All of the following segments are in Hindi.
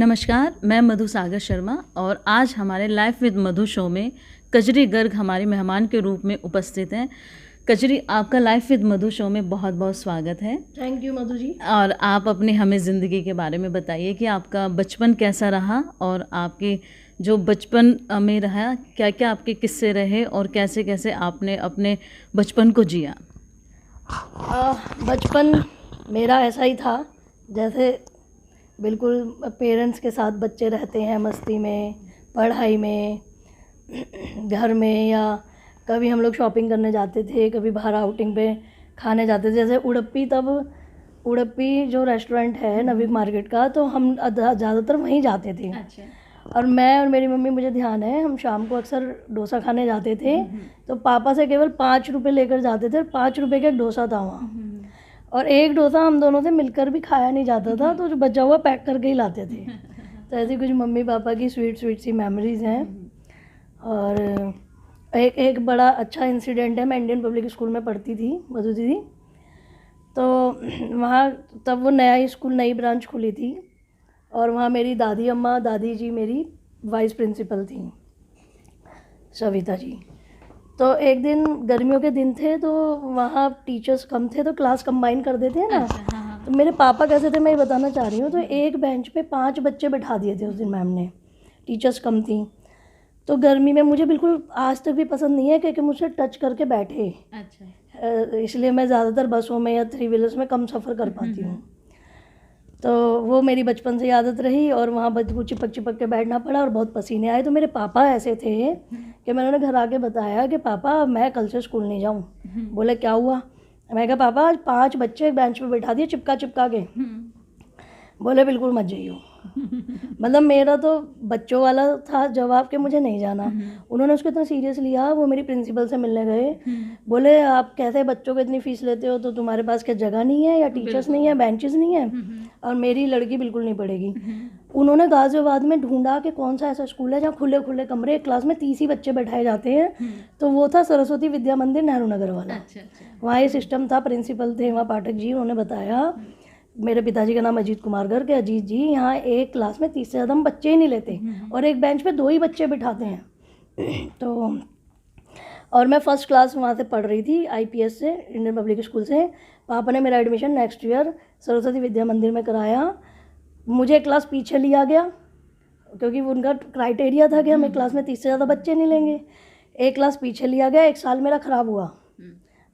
नमस्कार, मैं मधु सागर शर्मा और आज हमारे लाइफ विद मधु शो में कजरी गर्ग हमारे मेहमान के रूप में उपस्थित हैं। कजरी, आपका लाइफ विद मधु शो में बहुत बहुत स्वागत है। Thank you Madhu ji. और आप अपने हमें ज़िंदगी के बारे में बताइए कि आपका बचपन कैसा रहा और आपके जो बचपन में रहा, क्या क्या आपके किस्से रहे और कैसे कैसे आपने अपने बचपन को जिया। बचपन मेरा ऐसा ही था जैसे बिल्कुल पेरेंट्स के साथ बच्चे रहते हैं, मस्ती में, पढ़ाई में, घर में, या कभी हम लोग शॉपिंग करने जाते थे, कभी बाहर आउटिंग पे खाने जाते थे। जैसे उड़प्पी जो रेस्टोरेंट है नवीक मार्केट का, तो हम ज़्यादातर वहीं जाते थे। अच्छा। और मैं और मेरी मम्मी, मुझे ध्यान है, हम शाम को अक्सर डोसा खाने जाते थे। तो पापा से केवल 5 रुपये लेकर जाते थे और 5 रुपये का एक डोसा था वहाँ। और एक डोसा हम दोनों से मिलकर भी खाया नहीं जाता था, तो जो बचा हुआ पैक करके ही लाते थे। तो ऐसी कुछ मम्मी पापा की स्वीट सी मेमोरीज़ हैं। और एक बड़ा अच्छा इंसिडेंट है। मैं इंडियन पब्लिक स्कूल में पढ़ती थी मधु दीदी, तो वहाँ तब वो नया स्कूल, नई ब्रांच खुली थी और वहाँ मेरी दादी जी मेरी वाइस प्रिंसिपल थी, सविता जी। तो एक दिन गर्मियों के दिन थे, तो वहाँ टीचर्स कम थे, तो क्लास कंबाइन कर देते हैं ना। अच्छा, हाँ। तो मेरे पापा कैसे थे मैं ये बताना चाह रही हूँ। तो एक बेंच पे 5 बच्चे बैठा दिए थे उस दिन मैम ने, टीचर्स कम थी। तो गर्मी में मुझे बिल्कुल आज तक भी पसंद नहीं है कि मुझसे टच करके बैठे। अच्छा। इसलिए मैं ज़्यादातर बसों में या 3 व्हीलर्स में कम सफ़र कर पाती हूँ। तो वो मेरी बचपन से आदत रही और वहाँ बदबू चिपक के बैठना पड़ा और बहुत पसीने आए। तो मेरे पापा ऐसे थे कि मैंने उन्हें घर आके बताया कि पापा मैं कल से स्कूल नहीं जाऊँ। बोले क्या हुआ? मैं कहा पापा आज 5 बच्चे बेंच पे बैठा दिए चिपका के। बोले बिल्कुल मत जाइयो। मतलब मेरा तो बच्चों वाला था जवाब कि मुझे नहीं जाना। उन्होंने उसको इतना सीरियस लिया। वो मेरी प्रिंसिपल से मिलने गए, बोले आप कैसे बच्चों को इतनी फ़ीस लेते हो, तो तुम्हारे पास क्या जगह नहीं है या टीचर्स नहीं है, बेंचेस नहीं है, और मेरी लड़की बिल्कुल नहीं पढ़ेगी। उन्होंने गाजियाबाद में ढूंढा कि कौन सा ऐसा स्कूल है जहाँ खुले कमरे, एक क्लास में 30 ही बच्चे बैठाए जाते हैं। तो वो था सरस्वती विद्या मंदिर, नेहरू नगर वाला। वहाँ ये सिस्टम था। प्रिंसिपल थे वहाँ पाठक जी, उन्होंने बताया, मेरे पिताजी का नाम अजीत कुमार गर्ग है, अजीत जी यहाँ एक क्लास में 30 से ज़्यादा हम बच्चे ही नहीं लेते और एक बेंच पे 2 ही बच्चे बिठाते हैं। तो और मैं फ़र्स्ट क्लास वहाँ से पढ़ रही थी, IPS से, इंडियन पब्लिक स्कूल से। पापा ने मेरा admission next year Saraswati Vidya मंदिर में कराया। मुझे एक क्लास पीछे लिया गया क्योंकि उनका क्राइटेरिया था कि हम एक क्लास में 30 से ज़्यादा बच्चे नहीं लेंगे। एक क्लास पीछे लिया गया, 1 साल मेरा ख़राब हुआ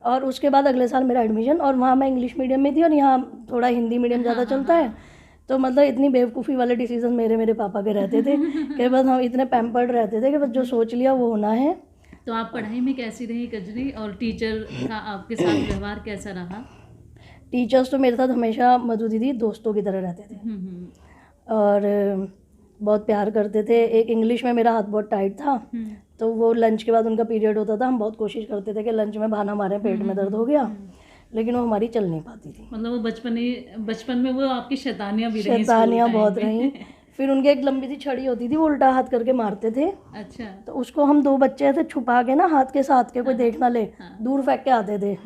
और उसके बाद अगले साल मेरा एडमिशन। और वहाँ मैं इंग्लिश मीडियम में थी और यहाँ थोड़ा हिंदी मीडियम ज़्यादा चलता है। तो मतलब इतनी बेवकूफ़ी वाले डिसीजन मेरे पापा के रहते थे कि बस हम इतने पैम्पर्ड रहते थे कि बस जो सोच लिया वो होना है। तो आप पढ़ाई में कैसी रही कजरी, और टीचर का आपके साथ व्यवहार कैसा रहा? टीचर्स तो मेरे साथ हमेशा मधु दीदी दोस्तों की तरह रहते थे और बहुत प्यार करते थे। एक इंग्लिश में मेरा हाथ बहुत टाइट था, तो वो लंच के बाद उनका पीरियड होता था, हम बहुत कोशिश करते थे कि लंच में बहाना मारें, पेट में दर्द हो गया, लेकिन वो हमारी चल नहीं पाती थी। मतलब वो बचपन में वो आपकी शैतानियाँ भी रही? शैतानियाँ बहुत रहीं। फिर उनके एक लंबी सी छड़ी होती थी, वो उल्टा हाथ करके मारते थे। अच्छा। तो उसको हम 2 बच्चे ऐसे छुपा के ना, हाथ के साथ के, कोई देख ना ले, दूर फेंक के आते थे।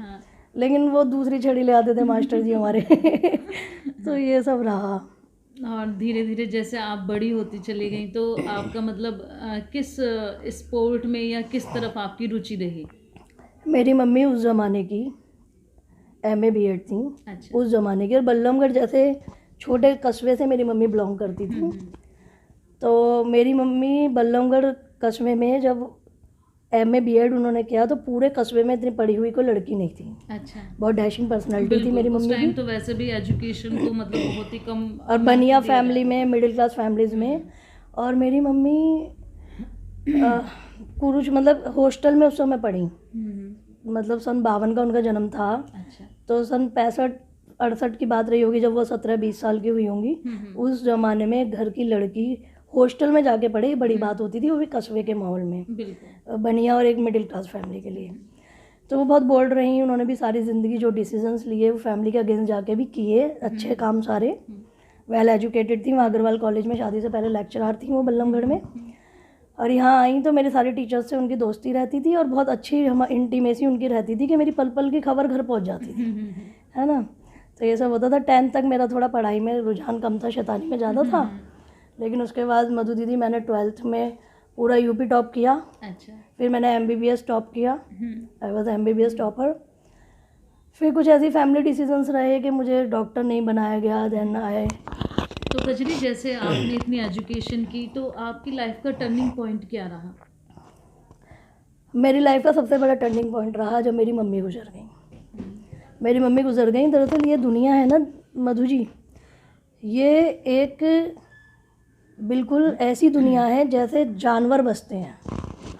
लेकिन वो दूसरी छड़ी ले आते थे मास्टर जी हमारे। तो ये सब रहा। और धीरे धीरे जैसे आप बड़ी होती चली गई, तो आपका मतलब किस स्पोर्ट में या किस तरफ आपकी रुचि रही? मेरी मम्मी उस ज़माने की MA BEd थी। अच्छा। उस ज़माने की। और बल्लमगढ़ जैसे छोटे कस्बे से मेरी मम्मी बिलोंग करती थी। तो मेरी मम्मी बल्लमगढ़ कस्बे में जब MA BEd उन्होंने किया, तो पूरे कस्बे में इतनी पढ़ी हुई कोई लड़की नहीं थी। अच्छा। बहुत डैशिंग पर्सनालिटी थी मेरी मम्मी की। तो वैसे भी एजुकेशन को मतलब बहुत ही कम, और बनिया फैमिली में, मिडिल क्लास फैमिलीज़ में। और मेरी मम्मी कुरुच मतलब हॉस्टल में उस समय पढ़ी। मतलब सन 52 का उनका जन्म था। अच्छा। तो सन 65-68 की बात रही होगी जब वो 17-20 साल की हुई होंगी। उस ज़माने में घर की लड़की हॉस्टल में जाके पढ़े, बड़ी बात होती थी, वो भी कस्बे के माहौल में, बनिया और एक मिडिल क्लास फैमिली के लिए। तो वो बहुत बोल्ड रही। उन्होंने भी सारी ज़िंदगी जो डिसीजंस लिए वो फैमिली के अगेंस्ट जाके भी किए, अच्छे काम सारे। वेल एजुकेटेड थी। वहाँ अग्रवाल कॉलेज में शादी से पहले लेक्चरर थी वो बल्लमगढ़ में। और यहाँ आई तो मेरे सारे टीचर्स से उनकी दोस्ती रहती थी और बहुत अच्छी इंटीमेसी उनकी रहती थी कि मेरी पल पल की खबर घर पहुँच जाती थी, है ना। तो ये सब होता था। 10th तक मेरा थोड़ा पढ़ाई में रुझान कम था, शैतानी में ज़्यादा था। लेकिन उसके बाद मधु दीदी मैंने 12th में पूरा यूपी टॉप किया, अच्छा। फिर मैंने MBBS टॉप किया, आई वॉज MBBS टॉपर। फिर कुछ ऐसी फैमिली डिसीजंस रहे कि मुझे डॉक्टर नहीं बनाया गया, देन आए। तो कजरी, जैसे आपने इतनी एजुकेशन की तो आपकी लाइफ का टर्निंग पॉइंट क्या रहा? मेरी लाइफ का सबसे बड़ा टर्निंग पॉइंट रहा जब मेरी मम्मी गुजर गई। मेरी मम्मी गुजर गई। दरअसल ये दुनिया है ना मधु जी, ये एक बिल्कुल ऐसी दुनिया है जैसे जानवर बसते हैं,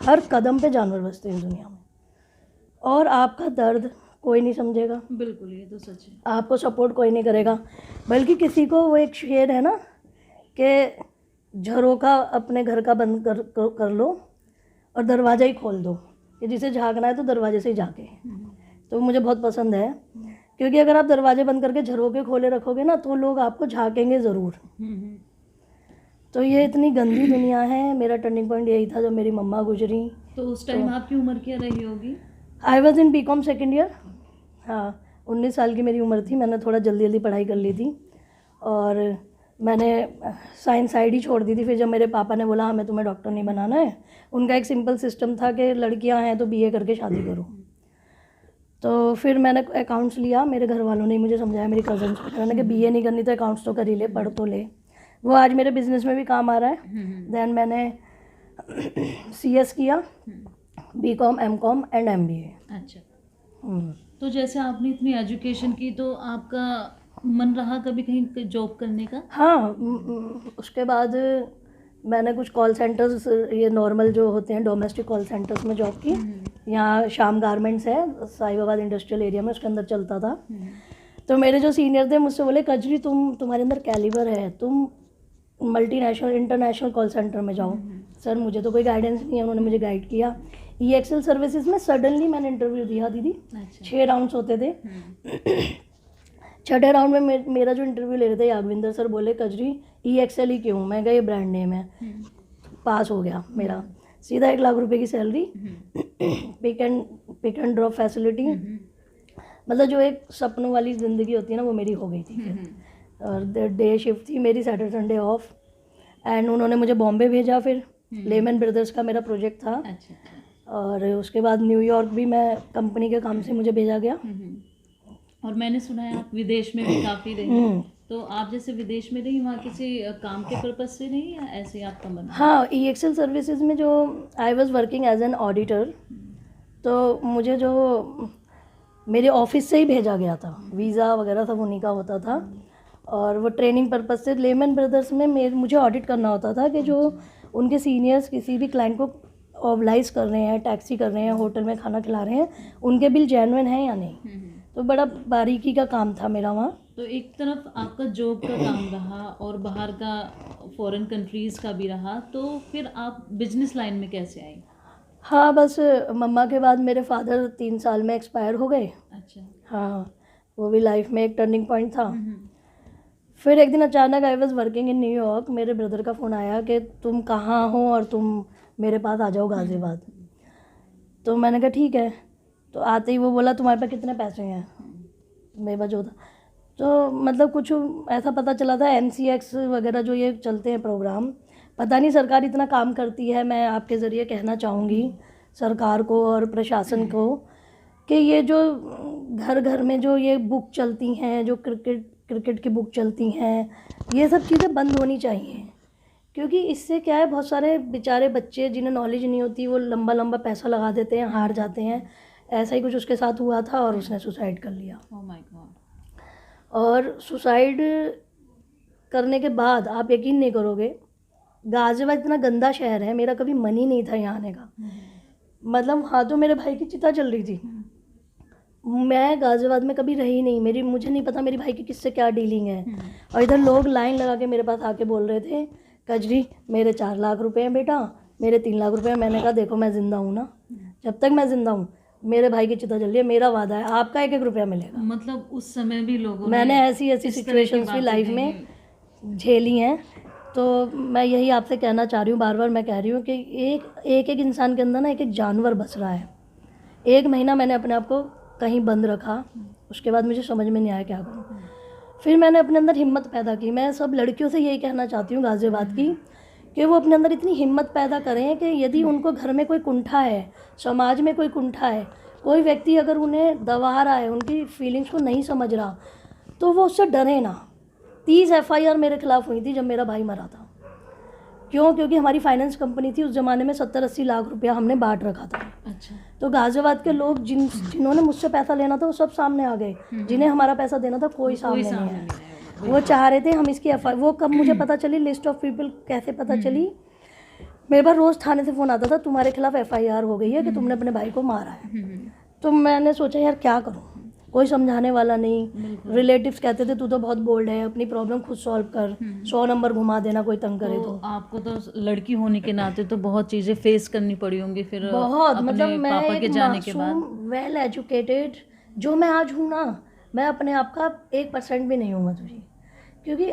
हर कदम पे जानवर बसते हैं इस दुनिया में, और आपका दर्द कोई नहीं समझेगा। बिल्कुल, ये तो सच है। आपको सपोर्ट कोई नहीं करेगा, बल्कि किसी को, वो एक शेर है ना कि झरोका अपने घर का बंद कर लो और दरवाज़ा ही खोल दो, कि जिसे झांकना है तो दरवाजे से ही झांके। तो मुझे बहुत पसंद है, क्योंकि अगर आप दरवाजे बंद करके झरोके खोले रखोगे ना तो लोग आपको झांकेंगे ज़रूर। तो ये इतनी गंदी दुनिया है। मेरा टर्निंग पॉइंट यही था जब मेरी मम्मा गुजरी। तो उस टाइम आपकी उम्र क्या रही होगी? I was in BCom second year. हाँ, 19 साल की मेरी उम्र थी। मैंने थोड़ा जल्दी जल्दी पढ़ाई कर ली थी और मैंने साइंस साइड ही छोड़ दी थी। फिर जब मेरे पापा ने बोला हमें तुम्हें डॉक्टर नहीं बनाना है, उनका एक सिंपल सिस्टम था कि लड़कियां हैं तो BA करके शादी करो। तो फिर मैंने अकाउंट्स लिया। मेरे घर वालों ने मुझे समझाया, मेरी कज़न्स को, मैंने कहा BA नहीं करनी तो अकाउंट्स तो कर ही ले, पढ़ तो ले, वो आज मेरे बिजनेस में भी काम आ रहा है। देन मैंने CS किया, BCom, MCom एंड MBA। अच्छा। तो जैसे आपने इतनी एजुकेशन की तो आपका मन रहा कभी कहीं जॉब करने का? हाँ, उसके बाद मैंने कुछ कॉल सेंटर्स, ये नॉर्मल जो होते हैं डोमेस्टिक कॉल सेंटर्स में जॉब की। यहाँ शाम गारमेंट्स है साहिबाबाद इंडस्ट्रियल एरिया में, उसके अंदर चलता था। तो मेरे जो सीनियर थे मुझसे बोले कजरी तुम्हारे अंदर कैलिबर है, तुम मल्टीनेशनल इंटरनेशनल कॉल सेंटर में जाओ। सर मुझे तो कोई गाइडेंस नहीं है, उन्होंने मुझे गाइड किया। EXL सर्विसेज में सडनली मैंने इंटरव्यू दिया दीदी। 6 राउंड्स होते थे। 6ठे राउंड में मेरा जो इंटरव्यू ले रहे थे यागविंदर सर बोले कजरी EXL ही क्यों? मैं कहा ये ब्रांड नेम है। पास हो गया मेरा, सीधा 1 लाख रुपए की salary, pick and drop facility. मतलब जो एक सपनों वाली ज़िंदगी होती है ना, वो मेरी हो गई थी। और डे शिफ्ट थी मेरी, सैटरडे संडे ऑफ। एंड उन्होंने मुझे बॉम्बे भेजा। फिर लेमन ब्रदर्स का मेरा प्रोजेक्ट था। और उसके बाद न्यूयॉर्क भी मैं कंपनी के काम से मुझे भेजा गया। और मैंने सुना है आप विदेश में भी काफ़ी रही। तो आप जैसे विदेश में रही, वहाँ किसी काम के पर्पज से नहीं या ऐसे ही आपका मन? हाँ, EXL सर्विसेज में जो I was working as an auditor, तो मुझे जो मेरे ऑफिस से ही भेजा गया था, वीज़ा वगैरह सब उन्हीं का होता था। और वो ट्रेनिंग पर्पज से लेमन ब्रदर्स में मुझे ऑडिट करना होता था कि जो उनके सीनियर्स किसी भी क्लाइंट को ऑब्लाइज कर रहे हैं, टैक्सी कर रहे हैं, होटल में खाना खिला रहे हैं, उनके बिल जेन्युइन हैं या नहीं। तो बड़ा बारीकी का काम था मेरा वहाँ। तो एक तरफ आपका जॉब का काम रहा और बाहर का फॉरेन कंट्रीज़ का भी रहा, तो फिर आप बिजनेस लाइन में कैसे आई? हाँ, बस मम्मा के बाद मेरे फादर 3 साल में एक्सपायर हो गए। अच्छा। हाँ, वो भी लाइफ में एक टर्निंग पॉइंट था। फिर एक दिन अचानक आई वॉज वर्किंग इन न्यूयॉर्क, मेरे ब्रदर का फ़ोन आया कि तुम कहाँ हो और तुम मेरे पास आ जाओ गाज़ियाबाद। तो मैंने कहा ठीक है। तो आते ही वो बोला तुम्हारे पास कितने पैसे हैं? मेरे पास जो था, तो मतलब कुछ ऐसा पता चला था MCX वगैरह जो ये चलते हैं प्रोग्राम, पता नहीं सरकार इतना काम करती है। मैं आपके ज़रिए कहना चाहूँगी सरकार को और प्रशासन को कि ये जो घर घर में जो ये बुक चलती हैं, जो क्रिकेट की बुक चलती हैं, ये सब चीज़ें बंद होनी चाहिए। क्योंकि इससे क्या है, बहुत सारे बेचारे बच्चे जिन्हें नॉलेज नहीं होती वो लंबा लंबा पैसा लगा देते हैं, हार जाते हैं। ऐसा ही कुछ उसके साथ हुआ था और उसने सुसाइड कर लिया। Oh my God. और सुसाइड करने के बाद आप यकीन नहीं करोगे, गाज़ियाबाद इतना गंदा शहर है, मेरा कभी मन ही नहीं था यहाँ आने का। मतलब हाँ, तो मेरे भाई की चिता चल रही थी। मैं गाज़ियाबाद में कभी रही नहीं, मुझे नहीं पता मेरी भाई की किससे क्या डीलिंग है। और इधर लोग लाइन लगा के मेरे पास आके बोल रहे थे कजरी मेरे 4 लाख रुपए हैं बेटा, मेरे 3 लाख रुपए हैं। मैंने कहा देखो मैं ज़िंदा हूँ ना, जब तक मैं ज़िंदा हूँ मेरे भाई की चिता चल रही है, मेरा वादा है आपका 1-1 रुपया मिलेगा। मतलब उस समय भी लोगों मैंने ऐसी सिचुएशंस भी लाइफ में झेली हैं। तो मैं यही आपसे कहना चाह रही हूँ, बार बार मैं कह रही हूँ कि एक इंसान के अंदर ना एक जानवर बस रहा है। 1 महीना मैंने अपने आप को कहीं बंद रखा, उसके बाद मुझे समझ में नहीं आया क्या करूँ। फिर मैंने अपने अंदर हिम्मत पैदा की। मैं सब लड़कियों से यही कहना चाहती हूँ गाज़ियाबाद की, कि वो अपने अंदर इतनी हिम्मत पैदा करें कि यदि उनको घर में कोई कुंठा है, समाज में कोई कुंठा है, कोई व्यक्ति अगर उन्हें दबा रहा है, उनकी फीलिंग्स को नहीं समझ रहा, तो वो उससे डरे ना। 30 FIR मेरे खिलाफ़ हुई थी जब मेरा भाई मरा था। क्यों? क्योंकि हमारी फाइनेंस कंपनी थी, उस ज़माने में 70-80 लाख रुपया हमने बांट रखा था। अच्छा। तो गाज़ियाबाद के लोग जिन्होंने मुझसे पैसा लेना था वो सब सामने आ गए, जिन्हें हमारा पैसा देना था कोई सामने नहीं आया। वो चाह रहे थे हम इसकी वो कब मुझे पता चली, लिस्ट ऑफ पीपल कैसे पता चली, मेरे पास रोज़ थाने से फ़ोन आता था, तुम्हारे खिलाफ़ FIR हो गई है कि तुमने अपने भाई को मारा है। तो मैंने सोचा यार क्या करूँ, कोई समझाने वाला नहीं। रिलेटिव्स कहते थे तू तो बहुत बोल्ड है, अपनी प्रॉब्लम खुद सॉल्व कर, 100 नंबर घुमा देना कोई तंग करे तो। आपको तो लड़की होने के नाते तो बहुत चीज़ें फेस करनी पड़ी होंगी फिर बहुत, अपने मतलब मैं पापा के एक जाने के बाद। मासूम वेल एजुकेटेड जो मैं आज हूँ ना, मैं अपने आप का 1% भी नहीं हूँ मधुरी। क्योंकि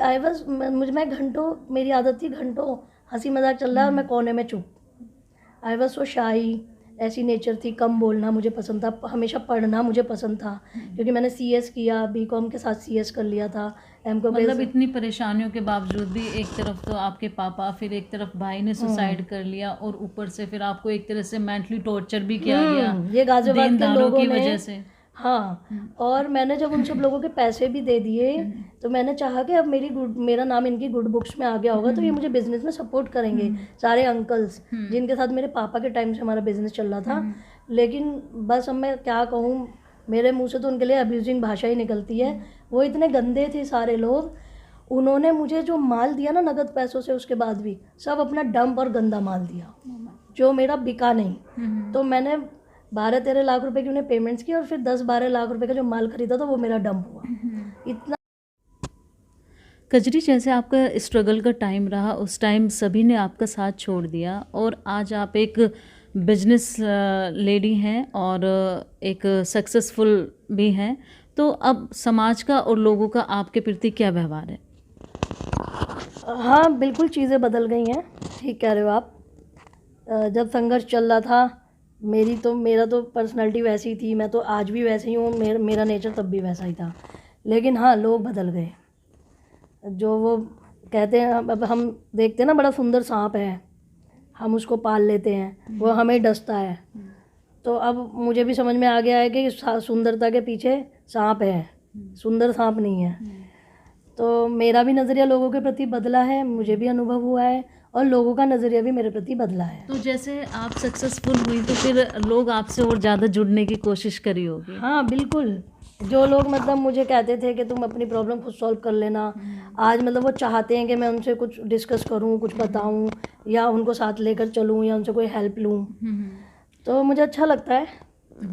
मैं घंटों, मेरी आदत थी घंटों हंसी मजाक चल रहा है और मैं कोने में चुप। आई वॉज सो शाई, ऐसी नेचर थी, कम बोलना मुझे पसंद था, हमेशा पढ़ना मुझे पसंद था, क्योंकि मैंने CS किया, BCom के साथ CS कर लिया था, MCom। मतलब इतनी परेशानियों के बावजूद भी एक तरफ तो आपके पापा, फिर एक तरफ भाई ने सुसाइड कर लिया, और ऊपर से फिर आपको एक तरह से मेंटली टॉर्चर भी किया गया ये गाज़ियाबाद के देनदारों लोगों की ने, वजह से। हाँ। और मैंने जब उन सब लोगों के पैसे भी दे दिए, तो मैंने चाहा कि अब मेरा नाम इनकी गुड बुक्स में आ गया होगा, तो ये मुझे बिजनेस में सपोर्ट करेंगे। सारे अंकल्स जिनके साथ मेरे पापा के टाइम से हमारा बिजनेस चल रहा था। लेकिन बस अब मैं क्या कहूँ, मेरे मुंह से तो उनके लिए अब्यूजिंग भाषा ही निकलती है। वो इतने गंदे थे सारे लोग, उन्होंने मुझे जो माल दिया ना नगद पैसों से, उसके बाद भी सब अपना डंप और गंदा माल दिया जो मेरा बिका नहीं। तो मैंने 12-13 लाख रुपए की उन्हें पेमेंट्स की, और फिर 10-12 लाख रुपए का जो माल खरीदा था वो मेरा डंप हुआ। इतना कजरी, जैसे आपका स्ट्रगल का टाइम रहा, उस टाइम सभी ने आपका साथ छोड़ दिया, और आज आप एक बिजनेस लेडी हैं और एक सक्सेसफुल भी हैं, तो अब समाज का और लोगों का आपके प्रति क्या व्यवहार है? हाँ, बिल्कुल चीज़ें बदल गई हैं, ठीक कह रहे हो आप। जब संघर्ष चल रहा था, मेरा तो पर्सनालिटी वैसी थी, मैं तो आज भी वैसे ही हूँ, मेरा नेचर तब भी वैसा ही था। लेकिन हाँ, लोग बदल गए। जो वो कहते हैं, अब हम देखते हैं ना, बड़ा सुंदर सांप है, हम उसको पाल लेते हैं, वो हमें डसता है। तो अब मुझे भी समझ में आ गया है कि सुंदरता के पीछे सांप है, सुंदर सांप नहीं है। तो मेरा भी नज़रिया लोगों के प्रति बदला है, मुझे भी अनुभव हुआ है, और लोगों का नज़रिया भी मेरे प्रति बदला है। तो जैसे आप सक्सेसफुल हुई तो फिर लोग आपसे और ज़्यादा जुड़ने की कोशिश करी होगी? हाँ बिल्कुल। जो लोग मतलब मुझे कहते थे कि तुम अपनी प्रॉब्लम खुद सॉल्व कर लेना, आज मतलब वो चाहते हैं कि मैं उनसे कुछ डिस्कस करूं, कुछ बताऊं, या उनको साथ लेकर चलूं, या उनसे कोई हेल्प लूं, तो मुझे अच्छा लगता है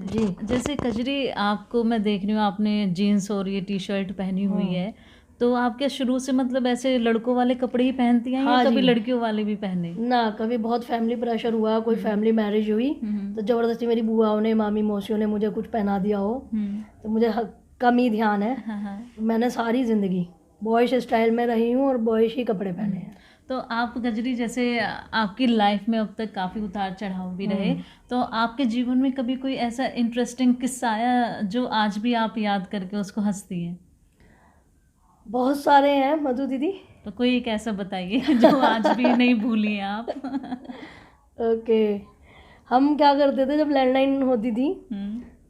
जी। जैसे कजरी, आपको मैं देख रही हूँ, आपने जीन्स और ये टी-शर्ट पहनी हुई है, तो आप क्या शुरू से मतलब ऐसे लड़कों वाले कपड़े ही पहनती हैं, हाँ या कभी जी। लड़कियों वाले भी पहने? ना, कभी बहुत फैमिली प्रेशर हुआ, कोई फैमिली मैरिज हुई, तो ज़बरदस्ती मेरी बुआओं ने, मामी मौसियों ने मुझे कुछ पहना दिया हो, तो मुझे कम ही ध्यान है। हाँ। मैंने सारी ज़िंदगी बॉयश स्टाइल में रही हूँ और बॉयश ही कपड़े पहने हैं। तो आप कजरी, जैसे आपकी लाइफ में अब तक काफ़ी उतार चढ़ाव भी रहे, तो आपके जीवन में कभी कोई ऐसा इंटरेस्टिंग किस्सा आया जो आज भी आप याद करके उसको हंसती हैं? बहुत सारे हैं मधु दीदी। तो कोई एक ऐसा बताइए जो आज भी नहीं भूली हैं आप। ओके, हम क्या करते थे जब लैंडलाइन होती थी,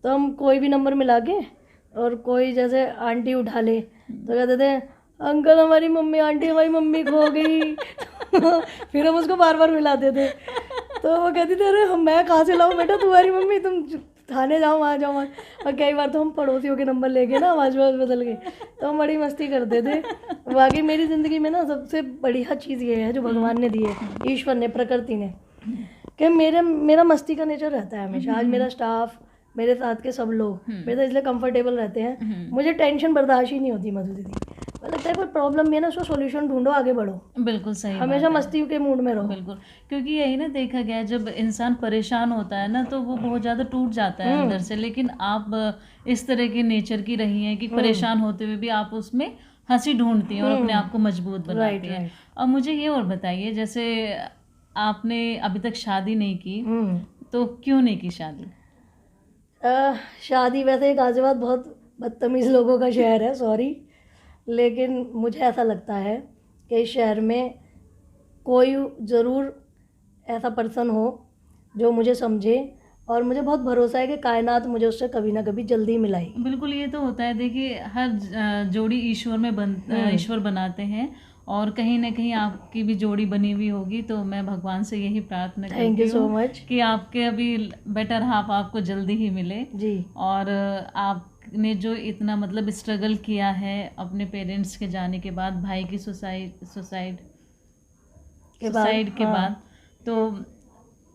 तो हम कोई भी नंबर मिला के, और कोई जैसे आंटी उठा ले तो कहते थे अंकल हमारी मम्मी, आंटी हमारी मम्मी खो गई। फिर हम उसको बार बार मिलाते थे, तो वो कहती थी अरे मैं कहाँ से लाऊं बेटा तुम्हारी मम्मी, तुम थाने जाओ, वहाँ जाओ वहाँ। और कई बार तो हम पड़ोसियों के नंबर लेके ना आवाज़ बदल गए, तो हम बड़ी मस्ती करते थे। बाकी मेरी ज़िंदगी में ना सबसे बढ़िया चीज़ ये है जो भगवान ने दी है, ईश्वर ने, प्रकृति ने, कि मेरा मस्ती का नेचर रहता है हमेशा। आज मेरा स्टाफ, मेरे साथ के सब लोग मेरे साथ इसलिए कंफर्टेबल रहते हैं, मुझे टेंशन बर्दाश्त ही नहीं होती मधु दीदी। मुझे लगता है कोई प्रॉब्लम भी है ना, उसका सॉल्यूशन ढूंढो, आगे बढ़ो। बिल्कुल सही, हमेशा मस्ती के मूड में रहो। बिल्कुल, क्योंकि यही ना देखा गया है, जब इंसान परेशान होता है ना तो वो बहुत ज़्यादा टूट जाता है अंदर से। लेकिन आप इस तरह के नेचर की रही हैं कि परेशान होते हुए भी आप उसमें हंसी ढूंढती हैं और अपने आप को मजबूत बनाती हैं। और मुझे ये और बताइए, जैसे आपने अभी तक शादी नहीं की, तो क्यों नहीं की शादी? शादी, वैसे गाजियाबाद बहुत बदतमीज़ लोगों का शहर है, सॉरी, लेकिन मुझे ऐसा लगता है कि इस शहर में कोई ज़रूर ऐसा पर्सन हो जो मुझे समझे, और मुझे बहुत भरोसा है कि कायनात मुझे उससे कभी ना कभी जल्दी मिलाएगी। बिल्कुल, ये तो होता है। देखिए, हर जोड़ी ईश्वर में ईश्वर बनाते हैं, और कहीं ना कहीं आपकी भी जोड़ी बनी हुई होगी। तो मैं भगवान से यही प्रार्थना थैंक करती यू सो हूँ मच कि आपके अभी बेटर हाफ आपको जल्दी ही मिले। जी। और आपने जो इतना मतलब स्ट्रगल किया है अपने पेरेंट्स के जाने के बाद, भाई की सुसाइड के बाद, के हाँ। बाद, तो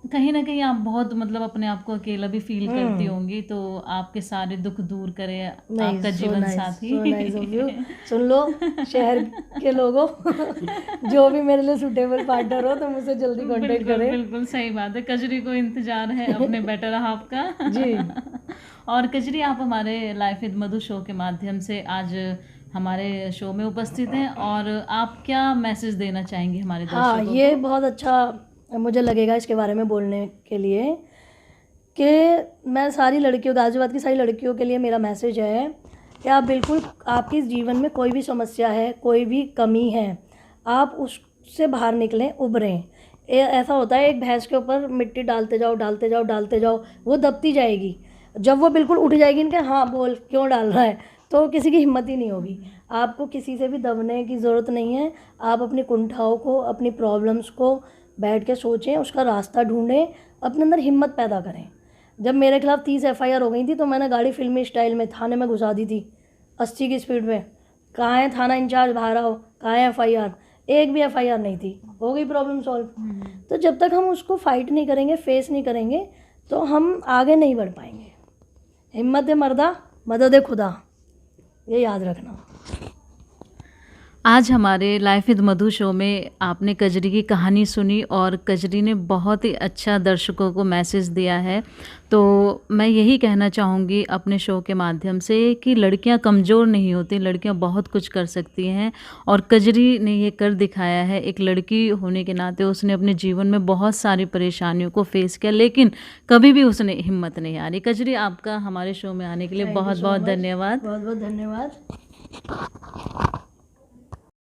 कहीं ना कहीं आप बहुत मतलब अपने आप को अकेला भी फील करती होंगी। तो आपके सारे दुख दूर करे आपका जीवन साथी। So nice of you. सुन लो शहर के लोगों, जो भी मेरे लिए सूटेबल पार्टनर हो तो मुझसे जल्दी कांटेक्ट बिल्कुल करें। बिल्कुल सही बात है। कजरी को इंतजार है अपने बेटर हाफ का। जी। और कजरी, आप हमारे लाइफ विद मधु शो के माध्यम से आज हमारे शो में उपस्थित हैं, और आप क्या मैसेज देना चाहेंगे हमारे हाँ, दर्शकों ये को? बहुत अच्छा मुझे लगेगा इसके बारे में बोलने के लिए, कि मैं सारी लड़कियों, गाज़ियाबाद की सारी लड़कियों के लिए मेरा मैसेज है कि आप बिल्कुल, आपके जीवन में कोई भी समस्या है, कोई भी कमी है, आप उससे बाहर निकलें, उभरें। ऐसा होता है, एक भैंस के ऊपर मिट्टी डालते जाओ डालते जाओ डालते जाओ, वो दबती जाएगी। जब वो बिल्कुल उठ जाएगी इनके, हाँ बोल क्यों डाल रहा है, तो किसी की हिम्मत ही नहीं होगी। आपको किसी से भी दबने की ज़रूरत नहीं है। आप अपनी कुंठाओं को, अपनी प्रॉब्लम्स को बैठ के सोचें, उसका रास्ता ढूंढें, अपने अंदर हिम्मत पैदा करें। जब मेरे खिलाफ 30 FIR हो गई थी तो मैंने गाड़ी फिल्मी स्टाइल में थाने में घुसा दी थी 80 की स्पीड में। कहाँ है थाना इंचार्ज, बाहर आओ, कहाँ है FIR? एक भी FIR नहीं थी, हो गई प्रॉब्लम सॉल्व। तो जब तक हम उसको फाइट नहीं करेंगे, फेस नहीं करेंगे, तो हम आगे नहीं बढ़ पाएंगे। हिम्मत है मर्दा, मदद है खुदा, ये याद रखना। आज हमारे लाइफ विद मधु शो में आपने कजरी की कहानी सुनी, और कजरी ने बहुत ही अच्छा दर्शकों को मैसेज दिया है। तो मैं यही कहना चाहूँगी अपने शो के माध्यम से कि लड़कियां कमज़ोर नहीं होती, लड़कियां बहुत कुछ कर सकती हैं, और कजरी ने ये कर दिखाया है। एक लड़की होने के नाते उसने अपने जीवन में बहुत सारी परेशानियों को फेस किया, लेकिन कभी भी उसने हिम्मत नहीं हारी। कजरी, आपका हमारे शो में आने के लिए बहुत बहुत धन्यवाद। बहुत बहुत धन्यवाद।